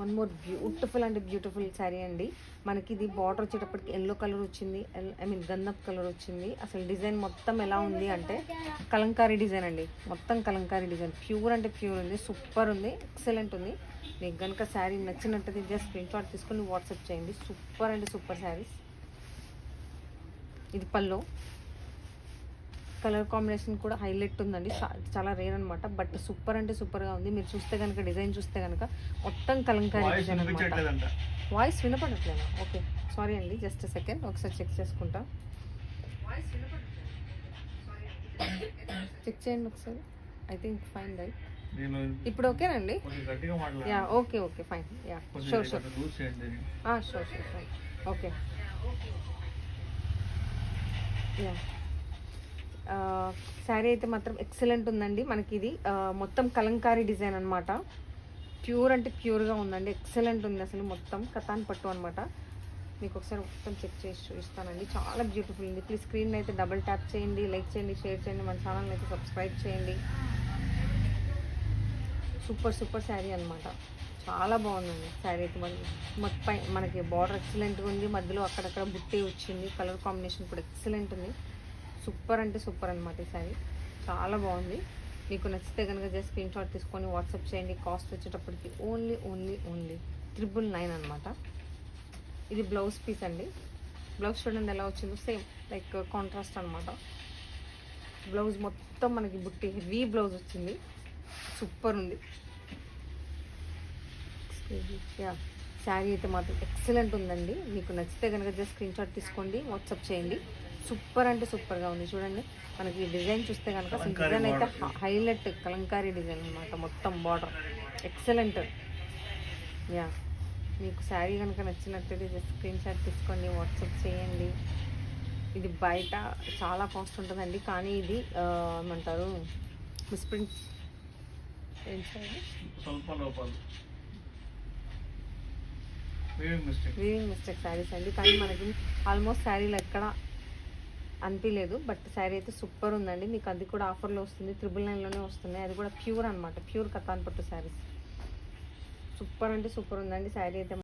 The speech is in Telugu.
One more beautiful and beautiful sari అండి. మనకి ఇది బార్డర్ వచ్చేటప్పటికి ఎల్లో కలర్ వచ్చింది, ఐ మీన్ గంధప్ కలర్ వచ్చింది. అసలు డిజైన్ మొత్తం ఎలా ఉంది అంటే కలంకారీ డిజైన్ అండి, మొత్తం కలంకారీ డిజైన్. ప్యూర్ అంటే ప్యూర్ ఉంది, సూపర్ ఉంది, ఎక్సలెంట్ ఉంది. మీకు కనుక శారీ నచ్చినట్టయితే జస్ట్ స్క్రీన్ షాట్ తీసుకొని వాట్సాప్ చేయండి. Super and super saris. ఇది పల్లో కలర్ కాంబినేషన్ కూడా హైలైట్ ఉందండి, చాలా రేర్ అనమాట. బట్ సూపర్ అంటే సూపర్గా ఉంది. మీరు చూస్తే కనుక డిజైన్ చూస్తే కనుక మొత్తం కలంకారీ డిజైన్ అనమాట. వాయిస్ వినపడట్లేదా? ఓకే, సారీ అండి, జస్ట్ సెకండ్ ఒకసారి చెక్ చేసుకుంటా. చెక్ చేయండి ఒకసారి. I think fine right. ఇప్పుడు ఓకేనండి? Yeah okay okay fine. Yeah sure sure sure sure fine. Okay yeah sari అయితే మాత్రం ఎక్సలెంట్ ఉందండి. మనకి ఇది మొత్తం కలంకారీ డిజైన్ అనమాట. ప్యూర్ అంటే ప్యూర్గా ఉందండి, ఎక్సలెంట్ ఉంది. అసలు మొత్తం కతాన్ పట్టు అనమాట. మీకు ఒకసారి మొత్తం చెక్ చేసి చూపిస్తానండి. చాలా బ్యూటిఫుల్ ఉంది. ప్లీజ్ స్క్రీన్ అయితే డబుల్ ట్యాప్ చేయండి, లైక్ చేయండి, షేర్ చేయండి, మన ఛానల్ అయితే సబ్స్క్రైబ్ చేయండి. సూపర్ సూపర్ శారీ అనమాట. చాలా బాగుందండి శారీ అయితే. మనకి బార్డర్ ఎక్సలెంట్గా ఉంది, మధ్యలో అక్కడక్కడ బుట్టి వచ్చింది, కలర్ కాంబినేషన్ కూడా ఎక్సలెంట్ ఉంది. సూపర్ అంటే సూపర్ అనమాట ఈ శారీ, చాలా బాగుంది. మీకు నచ్చితే కనుక జస్ట్ స్క్రీన్ షాట్ తీసుకొని వాట్సాప్ చేయండి. కాస్ట్ వచ్చేటప్పటికి ఓన్లీ 999 అనమాట. ఇది బ్లౌజ్ పీస్ అండి. బ్లౌజ్ చూడండి ఎలా వచ్చిందో, సేమ్ లైక్ కాంట్రాస్ట్ అనమాట. బ్లౌజ్ మొత్తం మనకి బుట్టి హెవీ బ్లౌజ్ వచ్చింది, సూపర్ ఉంది. శారీ అయితే మాత్రం ఎక్సలెంట్ ఉందండి. మీకు నచ్చితే కనుక జస్ట్ స్క్రీన్ షాట్ తీసుకోండి, వాట్సాప్ చేయండి. సూపర్ అంటే సూపర్గా ఉంది. చూడండి మనకి డిజైన్ చూస్తే కనుక డిజైన్ అయితే హైలైట్ కలంకారీ డిజైన్ అనమాట. మొత్తం బార్డర్ ఎక్సలెంట్. యా మీకు శారీ కనుక నచ్చినట్టయితే జస్ట్ స్క్రీన్ షాట్ తీసుకోండి, వాట్సాప్ చేయండి. ఇది బయట చాలా కాస్ట్ ఉంటుందండి, కానీ ఇది ఏమంటారు మిస్ప్రింట్ ఏం చేయాలి, వీవింగ్ మిస్టేక్ శారీస్ అండి. కానీ మనకి ఆల్మోస్ట్ శారీలు ఎక్కడ అనిపించలేదు. బట్ శారీ అయితే సూపర్ ఉందండి. మీకు అది కూడా ఆఫర్లో వస్తుంది, 999లోనే వస్తుంది. అది కూడా ప్యూర్ అనమాట, ప్యూర్ కతాన్ పట్టు శారీస్. సూపర్ అంటే సూపర్ ఉందండి శారీ అయితే.